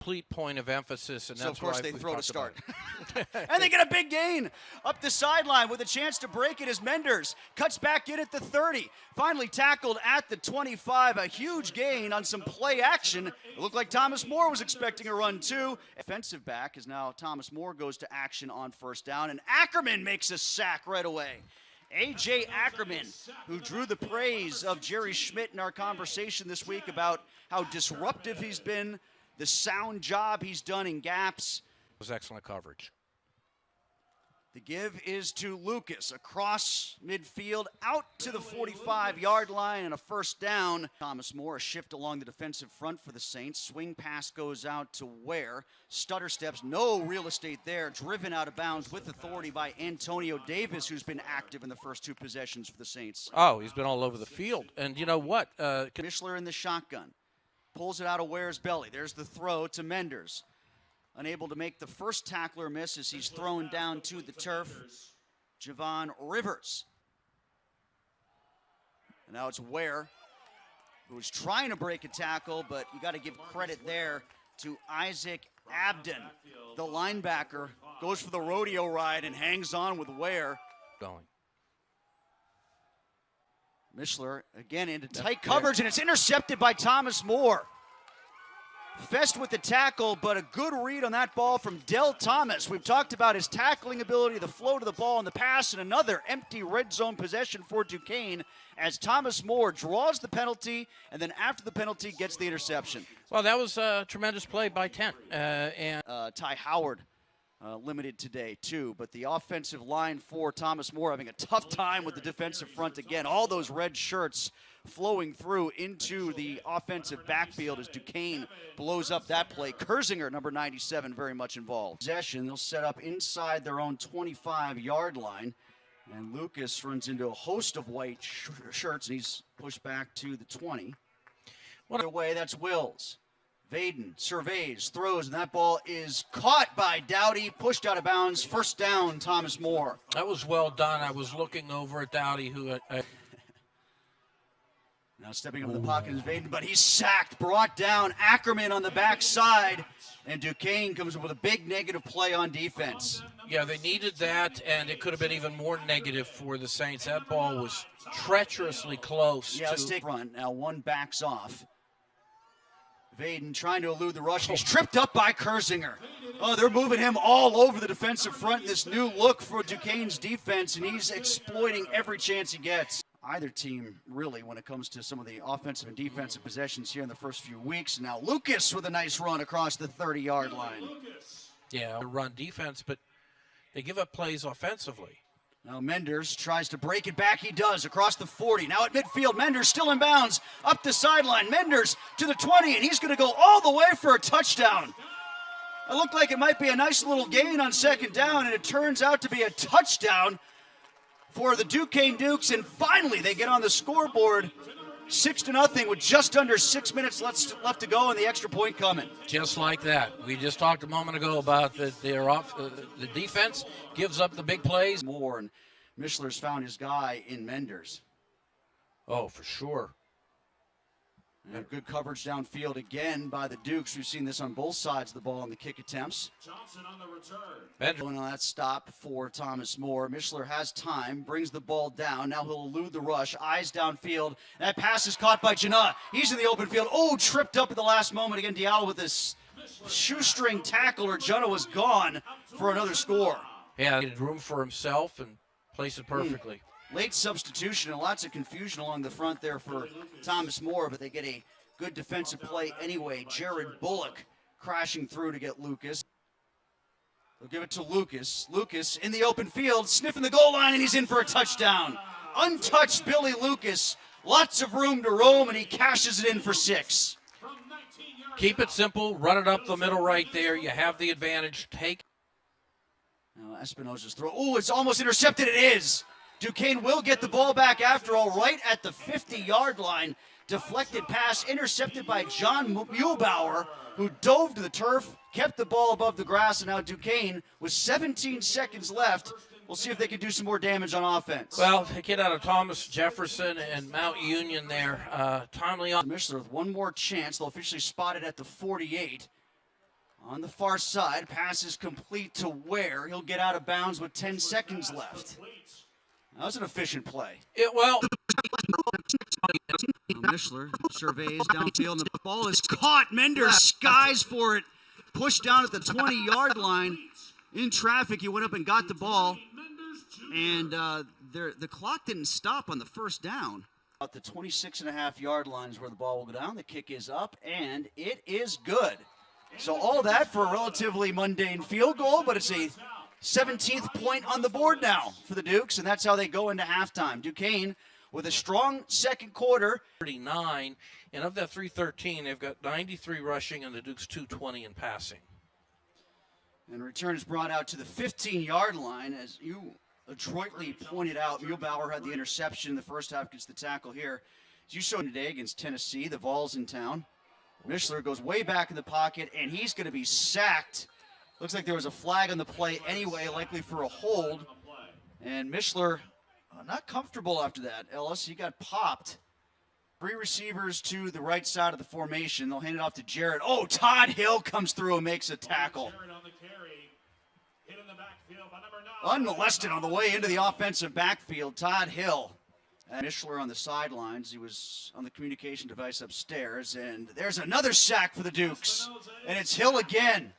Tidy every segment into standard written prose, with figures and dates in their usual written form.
complete point of emphasis, and that's so of course they throw to start. And they get a big gain up the sideline with a chance to break it as Menders cuts back in at the 30. Finally tackled at the 25. A huge gain on some play action. It looked like Thomas More was expecting a run too. Offensive back is now Thomas More goes to action on first down, and Ackerman makes a sack right away. A.J. Ackerman, who drew the praise of Jerry Schmidt in our conversation this week about how disruptive he's been, the sound job he's done in gaps. It was excellent coverage. The give is to Lucas across midfield out to the 45-yard line and a first down. Thomas More, a shift along the defensive front for the Saints. Swing pass goes out to Ware. Stutter steps, no real estate there. Driven out of bounds with authority by Antonio Davis, who's been active in the first two possessions for the Saints. Oh, he's been all over the field. And you know what? Mishler in the shotgun. Pulls it out of Ware's belly. There's the throw to Menders. Unable to make the first tackler miss as he's thrown down to the turf. Javon Rivers. And now it's Ware, who was trying to break a tackle, but you got to give credit there to Isaac Abden. The linebacker goes for the rodeo ride and hangs on with Ware. Going. Mishler again into tight coverage, and it's intercepted by Thomas More. Fest with the tackle, but a good read on that ball from Del Thomas. We've talked about his tackling ability, the flow to the ball, and the pass, and another empty red zone possession for Duquesne as Thomas More draws the penalty, and then after the penalty gets the interception. Well, that was a tremendous play by 10. Ty Howard limited today too, but the offensive line for Thomas More having a tough time with the defensive front again. All those red shirts flowing through into the offensive backfield as Duquesne blows up that play. Kersinger, number 97, very much involved. Possession, they'll set up inside their own 25-yard line, and Lucas runs into a host of white shirts, and he's pushed back to the 20. Other way, that's Wills. Vaden surveys, throws, and that ball is caught by Dowdy, pushed out of bounds. First down, Thomas More. That was well done. I was looking over at Dowdy, who now stepping up in the pocket is Vaden, but he's sacked, brought down. Ackerman on the backside, and Duquesne comes up with a big negative play on defense. Yeah, they needed that, and it could have been even more negative for the Saints. That ball was treacherously close. Yeah, let's take front. Now one backs off. Vaden trying to elude the rush. He's tripped up by Kersinger. Oh, they're moving him all over the defensive front in this new look for Duquesne's defense, and he's exploiting every chance he gets. Either team, really, when it comes to some of the offensive and defensive possessions here in the first few weeks. Now Lucas with a nice run across the 30-yard line. Yeah, run defense, but they give up plays offensively. Now Menders tries to break it back. He does across the 40. Now at midfield, Menders still in bounds. Up the sideline, Menders to the 20, and he's going to go all the way for a touchdown. It looked like it might be a nice little gain on second down, and it turns out to be a touchdown for the Duquesne Dukes, and finally they get on the scoreboard 6-0 with just under 6 minutes left to go and the extra point coming. Just like that. We just talked a moment ago about the defense gives up the big plays. More, and Mishler's found his guy in Menders. Oh, for sure. And good coverage downfield again by the Dukes. We've seen this on both sides of the ball in the kick attempts. Johnson on the return. Going on that stop for Thomas More. Mishler has time, brings the ball down. Now he'll elude the rush, eyes downfield. That pass is caught by Janah. He's in the open field. Oh, tripped up at the last moment. Again, Diallo with this shoestring tackle, or Janah was gone for another score. Yeah, he had room for himself and placed it perfectly. Late substitution and lots of confusion along the front there for Thomas More, but they get a good defensive play anyway. Jared Bullock crashing through to get Lucas. They'll give it to Lucas. Lucas in the open field, sniffing the goal line, and he's in for a touchdown. Untouched Billy Lucas. Lots of room to roam, and he cashes it in for 6. Keep it simple. Run it up the middle right there. You have the advantage. Take. Now Espinosa's throw. Oh, it's almost intercepted. It is. Duquesne will get the ball back after all, right at the 50-yard line. Deflected pass intercepted by John Muehlbauer, who dove to the turf, kept the ball above the grass, and now Duquesne, with 17 seconds left, we'll see if they can do some more damage on offense. Well, they get out of Thomas Jefferson and Mount Union there. Timely on. Mishler with one more chance. They'll officially spot it at the 48. On the far side, pass is complete to Ware. He'll get out of bounds with 10 seconds left. That was an efficient play. Mishler surveys downfield, and the ball is caught. Mender skies for it. Pushed down at the 20-yard line. In traffic, he went up and got the ball. And the clock didn't stop on the first down. About the 26.5-yard line is where the ball will go down. The kick is up, and it is good. So all that for a relatively mundane field goal, but it's a 17th point on the board now for the Dukes, and that's how they go into halftime. Duquesne with a strong second quarter. 39, and of that 313, they've got 93 rushing and the Dukes 220 in passing. And return is brought out to the 15-yard line. As you adroitly pointed out, Muehlbauer had the interception in the first half, gets the tackle here. As you saw today against Tennessee, the Vols in town. Mishler goes way back in the pocket, and he's going to be sacked. Looks like there was a flag on the play anyway, likely for a hold. And Mishler not comfortable after that. Ellis, he got popped. 3 receivers to the right side of the formation. They'll hand it off to Jarrett. Oh, Todd Hill comes through and makes a tackle. Unmolested on the way into the offensive backfield, Todd Hill. And Mishler on the sidelines. He was on the communication device upstairs. And there's another sack for the Dukes. And it's Hill again.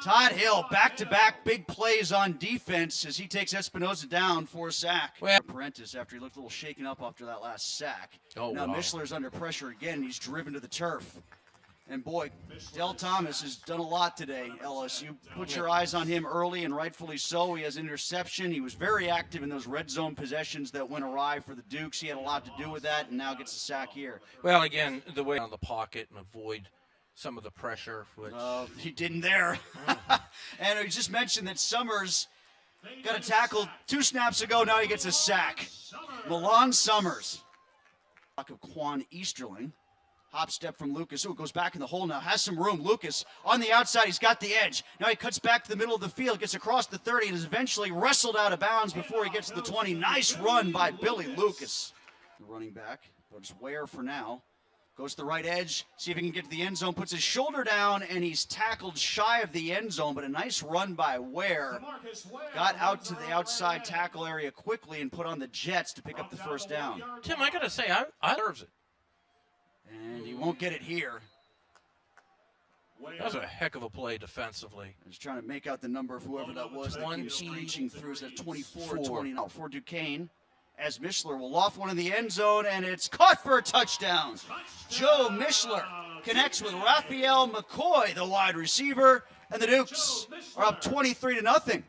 Todd Hill, back-to-back big plays on defense as he takes Espinoza down for a sack. Well, Prentice, after he looked a little shaken up after that last sack. Now Mishler's under pressure again. He's driven to the turf. And boy, Del Thomas has done a lot today, Ellis. You put your eyes on him early, and rightfully so. He has an interception. He was very active in those red zone possessions that went awry for the Dukes. He had a lot to do with that, and now gets a sack here. Well, again, the way on the pocket and avoid some of the pressure. Which he didn't there. And we just mentioned that Summers got a tackle 2 snaps ago. Now he gets a sack. Milan Summers. Of Quan Easterling. Hop step from Lucas. Oh, goes back in the hole now. Has some room. Lucas on the outside. He's got the edge. Now he cuts back to the middle of the field. Gets across the 30 and is eventually wrestled out of bounds before he gets to the 20. Nice run by Billy Lucas. The running back. But it's Ware for now. Goes to the right edge. See if he can get to the end zone. Puts his shoulder down and he's tackled shy of the end zone. But a nice run by Ware. Got out to the outside tackle area quickly and put on the Jets to pick up the first down. Tim, I got to say, I deserves it. And he won't get it here. That was a heck of a play defensively. I was trying to make out the number of whoever that was that came screeching through. Is that 24 or 29 for Duquesne? As Mishler will loft one in the end zone, and it's caught for a touchdown. Joe Mishler connects with Raphael McCoy, the wide receiver, and the Dukes are up 23-0.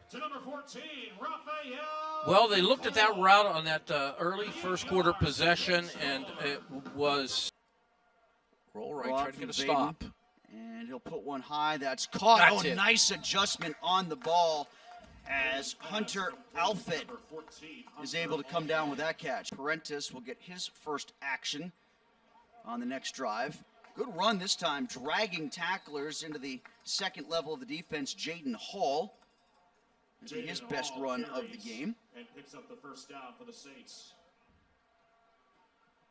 Well, they looked at that route on that early first quarter possession, and it was roll right, trying to get a stop. And he'll put one high. That's caught. That's it. Nice adjustment on the ball as Hunter Alford is able to come down with that catch. Parentis will get his first action on the next drive. Good run this time, dragging tacklers into the second level of the defense. Jaden Hall. This will be his best run of the game. And picks up the first down for the Saints.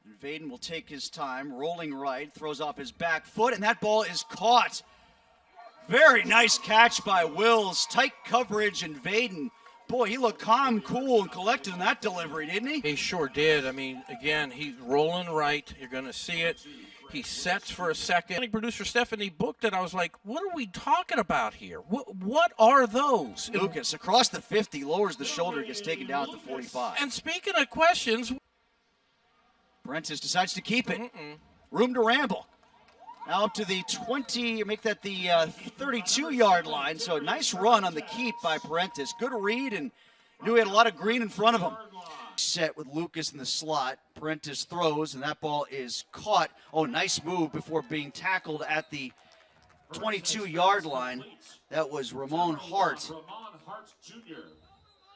And Vaden will take his time, rolling right, throws off his back foot, and that ball is caught. Very nice catch by Wills. Tight coverage, and Vaden, boy, he looked calm, cool, and collected in that delivery, didn't he? He sure did. I mean, again, he's rolling right. You're going to see it. He sets for a second. Producer Stephanie booked it. I was like, what are we talking about here? What are those? Lucas, across the 50, lowers the shoulder, gets taken down at the 45. And speaking of questions, Prentice decides to keep it. Room to ramble. Now up to the 20, make that the 32-yard line. So a nice run on the keep by Prentice. Good read, and knew he had a lot of green in front of him. Set with Lucas in the slot. Prentice throws, and that ball is caught. Oh, nice move before being tackled at the 22-yard line. That was Ramon Hart.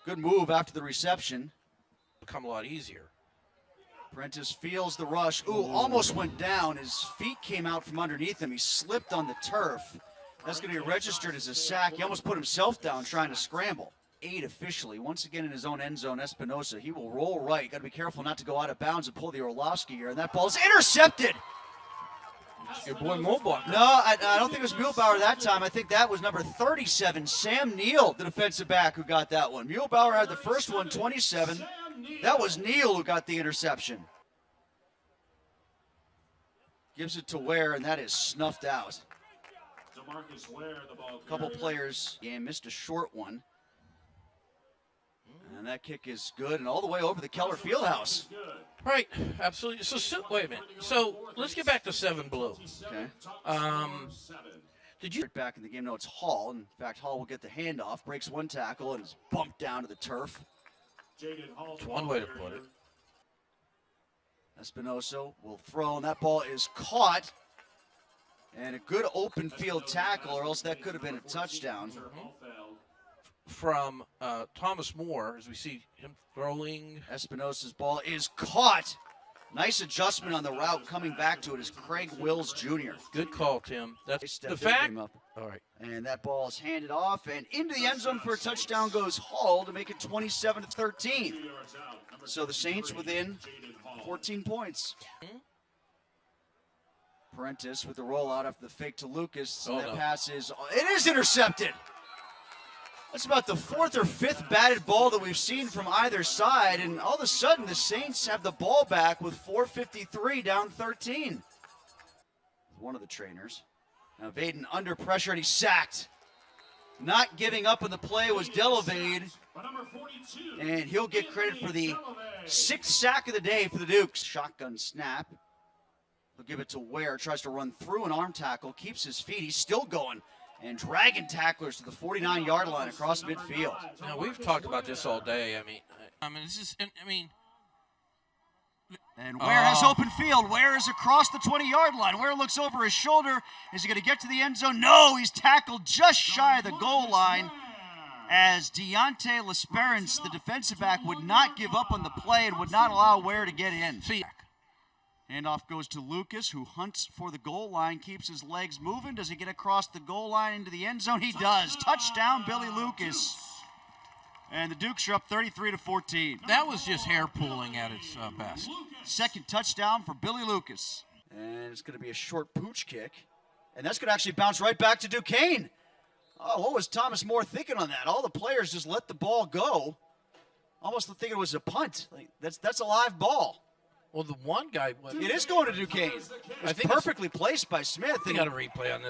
Good move after the reception. Become a lot easier. Prentice feels the rush. Ooh, almost went down. His feet came out from underneath him. He slipped on the turf. That's going to be registered as a sack. He almost put himself down trying to scramble. 8 officially. Once again in his own end zone, Espinoza. He will roll right. Got to be careful not to go out of bounds and pull the Orlovsky here. And that ball is intercepted. Your boy Mulbach. No, I don't think it was Muehlbauer that time. I think that was number 37, Sam Neal, the defensive back, who got that one. Muehlbauer had the first one, 27. That was Neal who got the interception. Gives it to Ware, and that is snuffed out. A couple players missed a short one. And that kick is good, and all the way over the Keller Fieldhouse. Right, absolutely. So wait a minute. So let's get back to 7 blue. Okay. Did you Back in the game? No, it's Hall. In fact, Hall will get the handoff, breaks one tackle, and is bumped down to the turf. That's one way to put it. Espinosa will throw, and that ball is caught. And a good open field tackle, or else that could have been a touchdown. From Thomas Moore, as we see him throwing. Espinosa's ball is caught. Nice adjustment on the route. Coming back to it is Craig Wills Jr. Good call, Tim. That's the Step fact. him up. All right. And that ball is handed off, and into the end zone for a touchdown goes Hall to make it 27-13. So the Saints within 14 points. Prentice with the rollout after the fake to Lucas. And that pass is, it is intercepted. That's about the 4th or 5th batted ball that we've seen from either side, and all of a sudden the Saints have the ball back with 4:53 down 13. One of the trainers. Now Vaden under pressure, and he's sacked. Not giving up on the play was Delavade, and he'll get credit for the 6th sack of the day for the Dukes. Shotgun snap. He'll give it to Ware, tries to run through an arm tackle, keeps his feet, he's still going. And dragging tacklers to the 49-yard line across midfield. Now, we've talked about this all day. I mean, this is, And Ware has open field. Ware is across the 20-yard line. Ware looks over his shoulder. Is he going to get to the end zone? No, he's tackled just shy of the goal line. As Deontay Lesperance, the defensive back, would not give up on the play and would not allow Ware to get in. Handoff goes to Lucas, who hunts for the goal line, keeps his legs moving. Does he get across the goal line into the end zone? He does. Touchdown, Billy Lucas. And the Dukes are up 33-14. that was just hair pulling at its best. Second touchdown for Billy Lucas. And it's going to be a short pooch kick. And that's going to actually bounce right back to Duquesne. Oh, what was Thomas Moore thinking on that? All the players just let the ball go. Almost thinking it was a punt. Like, that's a live ball. Well, the one guy. It is going to Duquesne. I think perfectly placed by Smith. They got a replay on this.